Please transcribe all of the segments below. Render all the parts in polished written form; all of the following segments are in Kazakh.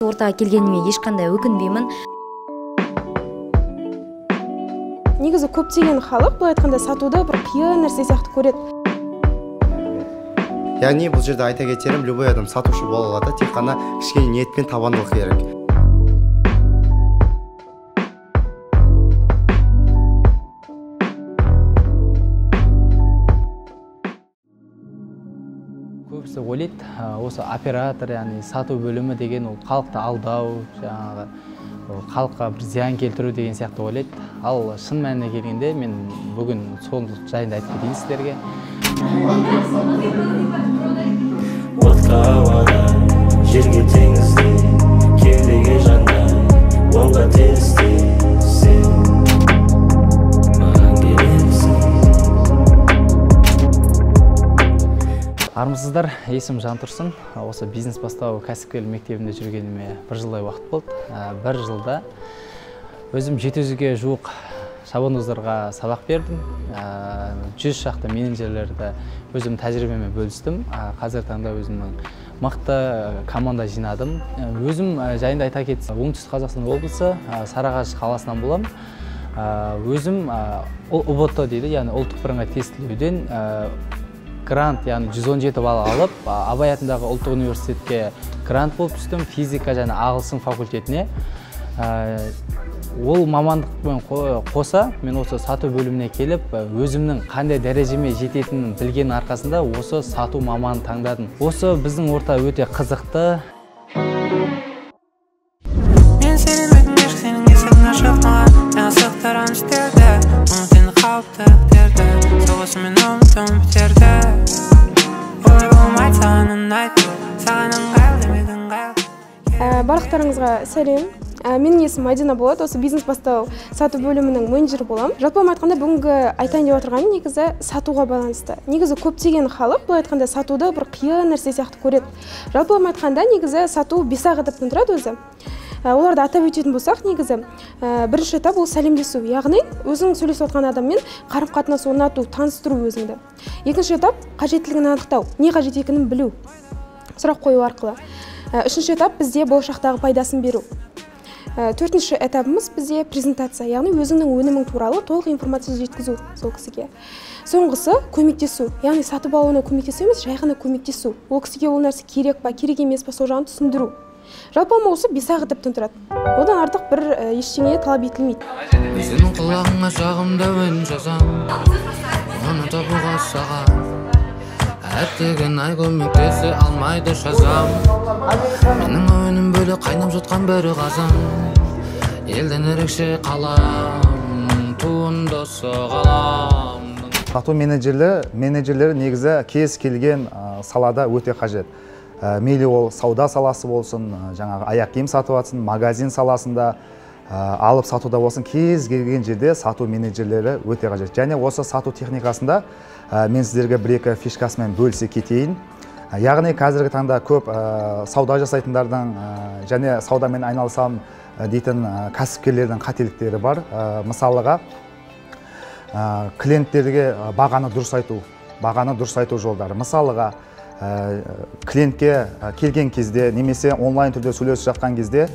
Ортаға келгеніме ешқандай өкінбеймін. Негізі көптеген халық былай айтқанда сатуды бір қиын нәрсе сияқты көреді. Яғни бұл жерде айта кетерім, любой адам сатушы бола алады, тек қана кішкене ниет пен табандылық керек. Көбісі ойлайды, осы оператор, яғни сату бөлімі деген ол халықты алдау, жаңағы халыққа бір зиян келтіру деген сияқты ойлайды. Ал шын мәніне келгенде мен бүгін сол жайында айтып кетейін сіздерге. Отқа ауада, жерге теңізде, кеудеге жанда, онға терісте сен маған керексің. Армысыздар, есім Жантұрсын. Осы бизнес бастау кәсіпкерлік мектебінде жүргеніме бір жылдай уақыт болды. Бір жылда өзім 700-ге жуық шабандоздарға сабақ бердім. 100 шақты менеджерлерді өзім тәжірибемен бөлістім. Қазір таңда өзімнің мықты команда жинадым. Өзім жайында айта кетсем, Оңтүстік Қазақстан облысы Сарыағаш қаласынан болам. Өзім УБТ дейді, яғни ұлттық бірыңғай тестілеуден грант, яғни 117 балл алып, Абай атындағы ұлттық университетке грант болып түстім, физика және ағылшын факультетіне. Ол мамандықпен қоса, мен осы сату бөліміне келіп, өзімнің қандай дәрежеме жететінін білген арқасында осы сату маманын таңдадым. Осы біздің орта өте қызықты. Мен сенің ешкі сенің есігін ашып маған, мен асықтарам істерді, ұмытын қауіпті өктерді, соғысымен ұмытым бітерді. Ой болмайды сағанын айтты, сағанын қайыл демедің қайыл. Барлықтарыңызға сәлем. Менің есімім Мадина болады, осы бизнес бастау сату бөлімінің менеджері болам. Жалпылама айтқанда бүгінгі айтайын деп отырғаным негізі сатуға байланысты. Негізі көптеген халық былай айтқанда сатуды бір қиын нәрсе сияқты көреді. Жалпылама айтқанда негізі сату 5 этаптан тұрады өзі. Оларды атап өтетін болсақ, негізі бірінші этап ол сәлемдесу, яғни өзің сөйлесіп отқан адаммен қарым-қатынас орнату, таныстыру өзіңді. Екінші этап қажеттілігін анықтау, не қажет екенін білу, сұрақ қою арқылы. Үшінші этап бізде болашақтағы пайдасын беру. Төртінші этабымыз бізде презентация, яғни өзіңнің өнімің туралы толық информация жеткізу сол кісіге. Соңғысы көмектесу, яғни сатып алуына көмектесу емес, жай ғана көмектесу. Ол кісіге ол нәрсе керек па, керек емес па, сол жағын түсіндіру. Жалпылама осы 5 этаптан тұрады. Одан артық бір ештеңе талап етілмейді. Сенің құлағыңа жағымда өн жазам, оны табуға саған. Әттеген ай көмектесе алмайды жазам. Менің ойыным бөлі қайнап жатқан бір қазан. Елден ерекше қалам, туындысы қалам. Сату менеджерлері негізі кез келген салада өте қажет. Мейлі ол сауда саласы болсын, жаңағы аяқ киім сатып жатсын, магазин саласында алып сатуда болсын, кез келген жерде сату менеджерлері өте қажет. Және осы сату техникасында мен сіздерге бір-екі фишкасымен бөлісе кетейін. Яғни қазіргі таңда көп сауда жасайтындардың және саудамен айналысам дейтін кәсіпкерлердің қателіктері бар. Мысалыға клиенттерге бағаны дұрыс айту жолдары. Мысалыға клиентке келген кезде немесе онлайн түрде сөйлесіп жатқан кезде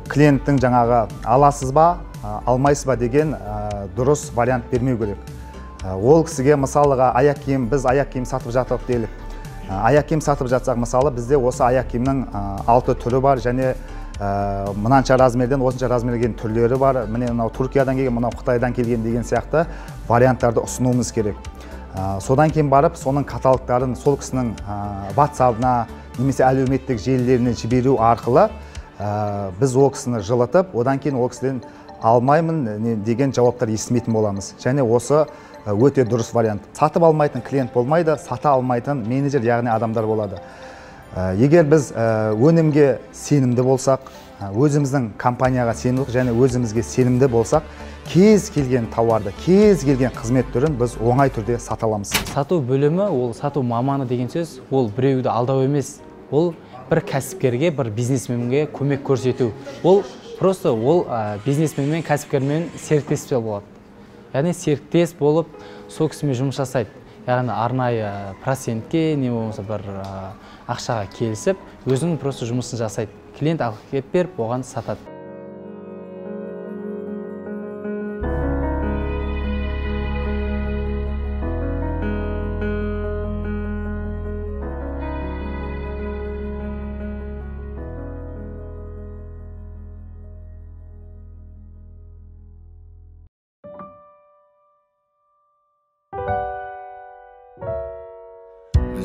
клиенттің жаңағы аласыз ба, алмайсыз ба деген дұрыс вариант бермеу керек. Ол кісіге мысалыға біз аяқ киім сатып жатық делік. Аяқ киім сатып жатсақ, мысалы бізде осы аяқ киімнің 6 түрі бар және мынанша размерден осынша размерген түрлері бар. Міне мынау Түркиядан келген, мынау Қытайдан келген деген сияқты варианттарды ұсынуымыз керек. Содан кейін барып, соның каталогтарын сол кісінің WhatsApp-на немесе әлеуметтік желілеріне жіберу арқылы біз ол кісіні жылытып, одан кейін ол кісіден алмаймын деген жауаптар естімейтін боламыз. Және осы өте дұрыс вариант. Сатып алмайтын клиент болмайды, сата алмайтын менеджер, яғни адамдар болады. Егер біз өнімге сенімді болсақ, өзіміздің компанияға сенімділік және өзімізге сенімді болсақ, кез келген тауарды, кез келген қызмет түрін біз оңай түрде сата аламыз. Сату бөлімі, ол сату маманы деген сөз, ол біреуді алдау емес. Ол бір кәсіпкерге, бір бизнесменге көмек көрсету. Ол просто бизнесмен мен кәсіпкермен серіктес болады. Яғни серіктес болып, сол кісімен жұмыс жасайды. Яғни арнайы процентке, не болмаса бір ақшаға келісіп, өзінің просто жұмысын жасайды. клиент алып келіп беріп оған сатады.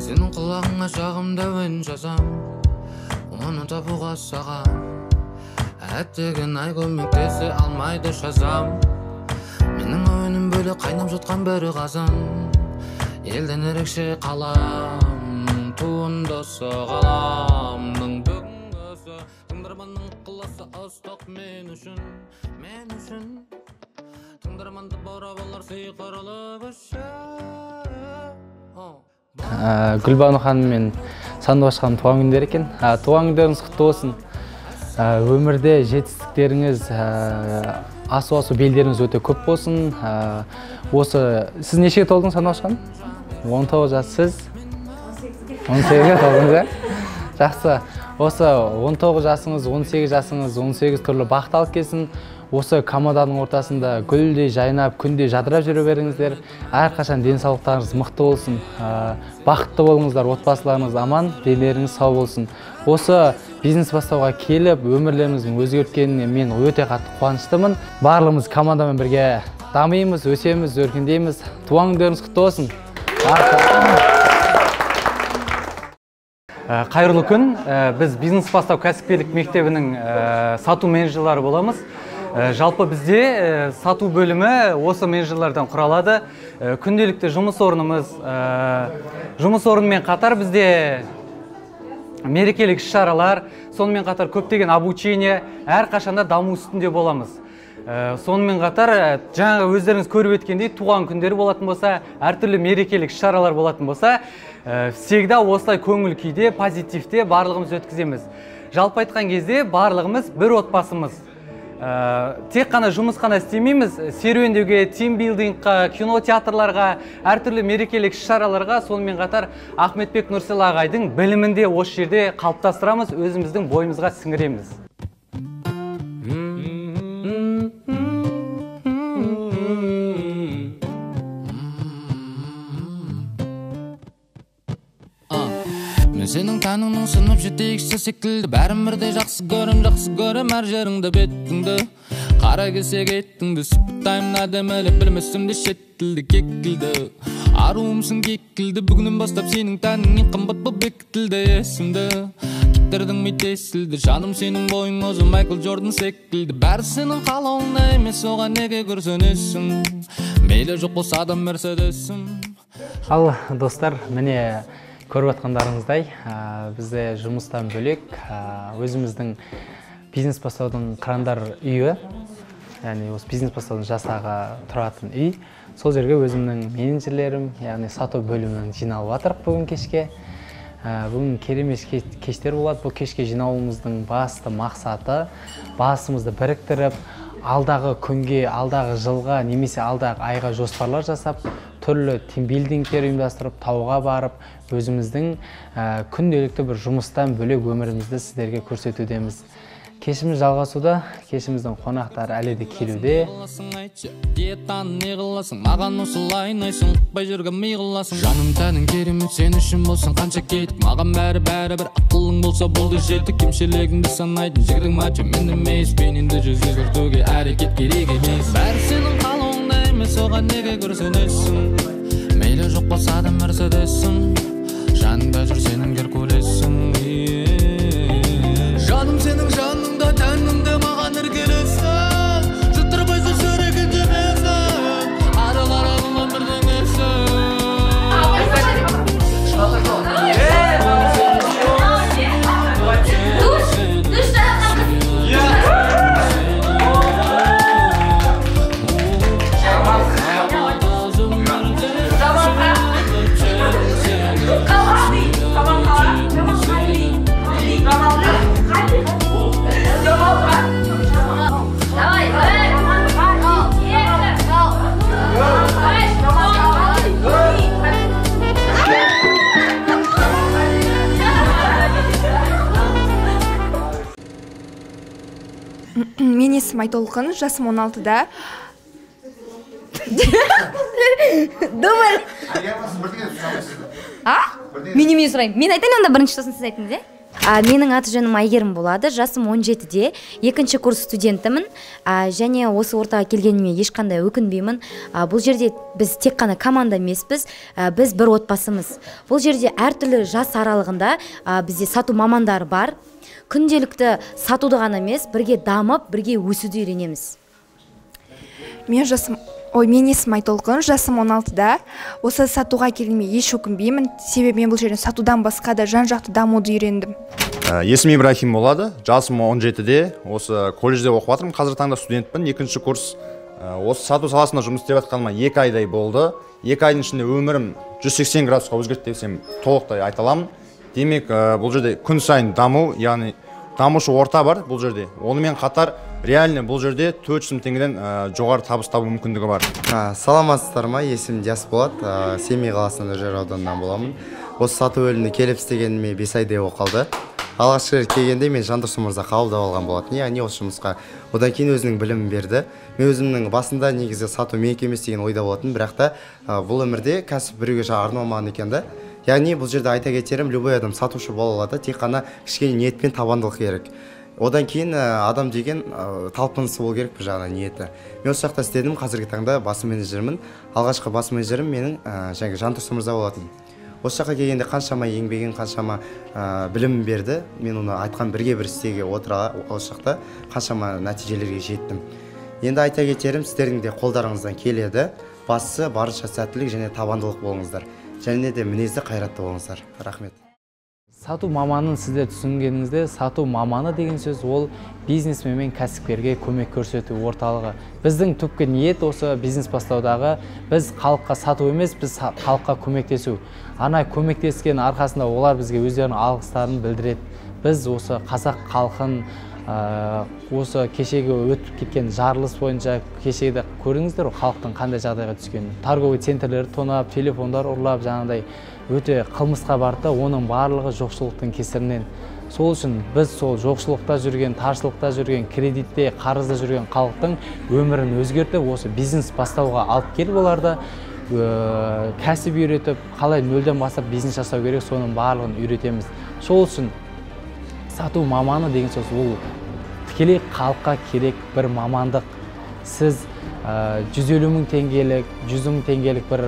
Сенің құлағыңа жағымда үн жазам, оны табуға саған әттеген ай көмектесе алмайды жазам. Менің ойыным бөлек қайнап жатқан бір қазан, елден ерекше қалам, туындысы қаламның бүгінгісі, тыңдарманның ықыласы ыстық мен үшін тыңдарманды баурап алар сиқырлы күші. Гүлбану ханым мен Сандуғаш ханым туған күндері екен. Туған күндеріңіз құтты болсын. Өмірде жетістіктеріңіз, асу белдеріңіз өте көп болсын. Сіз нешеге толдыңыз, Сандуғаш ханым? 19 жас. Сіз? 18-ге толдыңыз, жақсы. Осы 19 жасыңыз, 18 жасыңыз, 18 түрлі бақыт алып келсін. Осы команданың ортасында гүлдей жайнап, күнде жадырап жүре беріңіздер. Әрқашан денсаулықтарыңыз мықты болсын. Бақытты болыңыздар, отбасыларыңыз аман, денелеріңіз сау болсын. Осы бизнес бастауға келіп, өмірлеріңіздің өзгерткеніне мен өте қатты қуаныштымын. Барлығымыз командамен бірге дамимыз, өсеміз, өркендейміз. Туған күндеріңіз құтты болсын. Қайырлы күн. Біз бизнес бастау кәсіпкерлік мектебінің сату менеджерлері боламыз. Жалпы бізде сату бөлімі осы менеджерлерден құралады. Күнделікті жұмыс орнымен қатар бізде мерекелік іс-шаралар, сонымен қатар көптеген обучение, әрқашанда даму үстінде боламыз. Сонымен қатар жаңа өздеріңіз көріп өткендей туған күндері болатын болса, әртүрлі мерекелік іс-шаралар болатын болса, всегда осылай көңіл күйде, позитивте барлығымыз өткіземіз. Жалпы айтқан кезде барлығымыз бір отбасымыз. Тек қана жұмыс қана істемейміз, серуендеуге, тимбилдингқа, кинотеатрларға, әртүрлі мерекелік іс-шараларға, сонымен қатар Ахметбек Нұрсел ағайдың білімінде осы жерде қалыптастырамыз, өзіміздің бойымызға сіңіреміз. Мен сенің тәніңнің сынып жетекші секілді, бәрін бірдей жақсы көрім әр жеріңді беттіңді, қара кесек еттіңді, сыпыттаймын әдемілі білмесімді шеттілді кекілді, аруымсың кекілді, бүгіннен бастап сенің тәніңнен қымбат бұл бекітілді есімді, кеттердің ме тесілді, жаным сенің бойың өзі Майкл Джордан секілді, бәрі сенің қалауыңда емес, оған неге көрсенесің, мейлі жоқ болса да Мерседесім. Ал достар, міне көріп атқандарыңыздай, бізде жұмыстан бөлек өзіміздің бизнес бастаудың қырандар үйі, яғни осы бизнес бастаудың жасағы тұратын үй. Сол жерге өзімнің менеджерлерім, яғни сату бөлімінің жиналып жатыр бүгін кешке. Бүгін керемет кештер болады. Бұл кешке жиналуымыздың басты мақсаты басымызды біріктіріп, алдағы күнге, алдағы жылға, немесе алдағы айға жоспарлар жасап, түрлі тимбилдингтер ұйымдастырып, тауға барып, өзіміздің күнделікті бір жұмыстан бөлек өмірімізді сіздерге көрсетудеміз. Кешіміз жалғасуда, кешіміздің қонақтары әлі де келуде. Маған осылай ұнайсың, ұқпай жүрген миғыласың. Жаным тәнің керемет, сен үшін болсын қанша кетік. Маған бәрі бір ақылың болса болды жетік. Кемшілігіңді санайтын жігдің мачо мен емес, мен енді жүз өзгертуге әрекет керек емес. Бәрі сенің қалауыңда емес, оған неге көрсенесің, мейлі жоқ болса да Мерседесім, жаныңда жүр сенің Геркулесім. Жаным сенің жаныңда, тәніңде маған іргелесің, жұттырбайсы жүрегін жемесің, ары қарағынан бірдеңесің. Мен есім Айтолқын, жасым 16-да. Думай. Мен неме сұрайын? Мен айтайын онда бірінші сосын сіз айтыңыз, менің аты жөнім Айгерім болады, жасым 17-де, 2-ші курс студентімін, және осы ортаға келгеніме ешқандай өкінбеймін. Бұл жерде біз тек қана команда емеспіз, біз бір отбасымыз. Бұл жерде әртүрлі жас аралығында бізде сату мамандары бар. Күнделікті сатуды ғана емес, бірге дамып, бірге өсуді үйренеміз. Мен есім Айтолқын, жасым 16-да. Осы сатуға келгеніме еш өкінбеймін, себебі мен бұл жерден сатудан басқа да жан-жақты дамуды үйрендім. Есім Ибрахим болады, жасым 17-де, осы колледжде оқып жатырмын, қазір таңда студентпін, 2-ші курс. Осы сату саласында жұмыс істеп жатқаныма 2 айдай болды. 2 айдың ішінде өмірім 180 градусқа өзгерді десем толықтай айта аламын. Демек, бұл жерде күн сайын даму, яғни дамушы орта бар бұл жерде. Онымен қатар реально бұл жерде 400 мың теңгеден жоғары табыс табу мүмкіндігі бар. Саламатсыздар ма? Есімім Диас болады. Семей қаласынан Үржар ауданынан боламын. Осы сату бөліміне келіп істегеніме 5 айдай болып қалды. Алғашқы рет келгенде мен Жандос мырза қабылдап алған болатын. Яғни осы жұмысқа. Одан кейін өзінің білімін берді. Мен өзімнің басында негізі сату менікі емес деген ойда болатын, бірақ та бұл өмірде кәсіп біреуге арналмаған екен да. Яғни бұл жерде айта кетерім, любой адам сатушы бола алады, тек қана кішкене ниет пен табандылық керек. Одан кейін адам деген талпынысы болу керек бір жағынан ниеті. Мен осы жақта істедім, қазіргі таңда бас менеджермін. Алғашқы бас менеджерім менің Жандос мырза болатын. Осы жаққа келгенде қаншама еңбегін, қаншама білімін берді. Мен оны айтқан бірге бір істеге отыра осы жақта қаншама нәтижелерге жеттім. Енді айта кетерім, сіздердің де қолдарыңыздан келеді. Бастысы барынша сәттілік және табандылық болыңыздар. Және де мінезді қайратты болыңыздар. Рахмет. Сату маманын сіздер түсінгеніңізде, сату маманы деген сөз ол бизнесмен мен кәсіпкерге көмек көрсету орталығы. Біздің түпкі ниет осы бизнес бастаудағы біз халыққа сату емес, біз халыққа көмектесу. Арнайы көмектескен арқасында олар бізге өздерінің алғыстарын білдіреді. Біз осы қазақ халқын осы кешегі өтіп кеткен жарылыс бойынша кешегіде көрдіңіздер халықтың қандай жағдайға түскенін. Торговый центрлер тонап, телефондар ұрлап, жаңағыдай өте қылмысқа барды, оның барлығы жоқшылықтың кесірінен. Сол үшін біз сол жоқшылықта жүрген, таршылықта жүрген, кредитте, қарызда жүрген халықтың өмірін өзгертіп, осы бизнес бастауға алып келіп оларды кәсіп үйретіп, қалай нөлден бастап бизнес жасау керек, соның барлығын үйретеміз. Сол үшін сату маманы деген сөз ол тікелей халыққа керек бір мамандық. Сіз 150 мың теңгелік, 100 мың теңгелік бір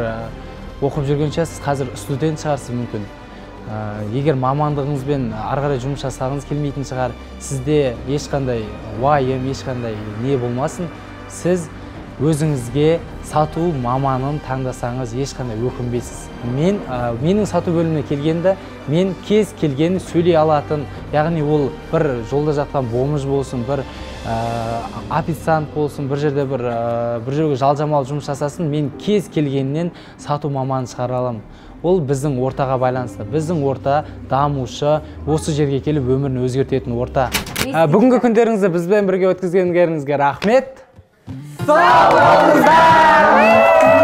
оқып жүргенше сіз қазір студент шығарсыз мүмкін. Егер мамандығыңызбен ары қарай жұмыс жасағыңыз келмейтін шығар, сізде ешқандай уайым, ешқандай не болмасын. Сіз өзіңізге сату маманын таңдасаңыз ешқандай өкінбейсіз. Менің сату бөліміне келгенде мен кез келген сөйлей алатын, яғни ол бір жолда жатқан бомж болсын, бір официант болсын, бір жерде бір жерге жалжамалы жұмыс жасасын, мен кез келгеннен сату маманын шығара аламын. Ол біздің ортаға байланысты. Біздің орта дамушы, осы жерге келіп өмірін өзгертетін орта. Бүгінгі күндеріңізді бізбен бірге өткізгендеріңізге рахмет. Сау болыңыздар!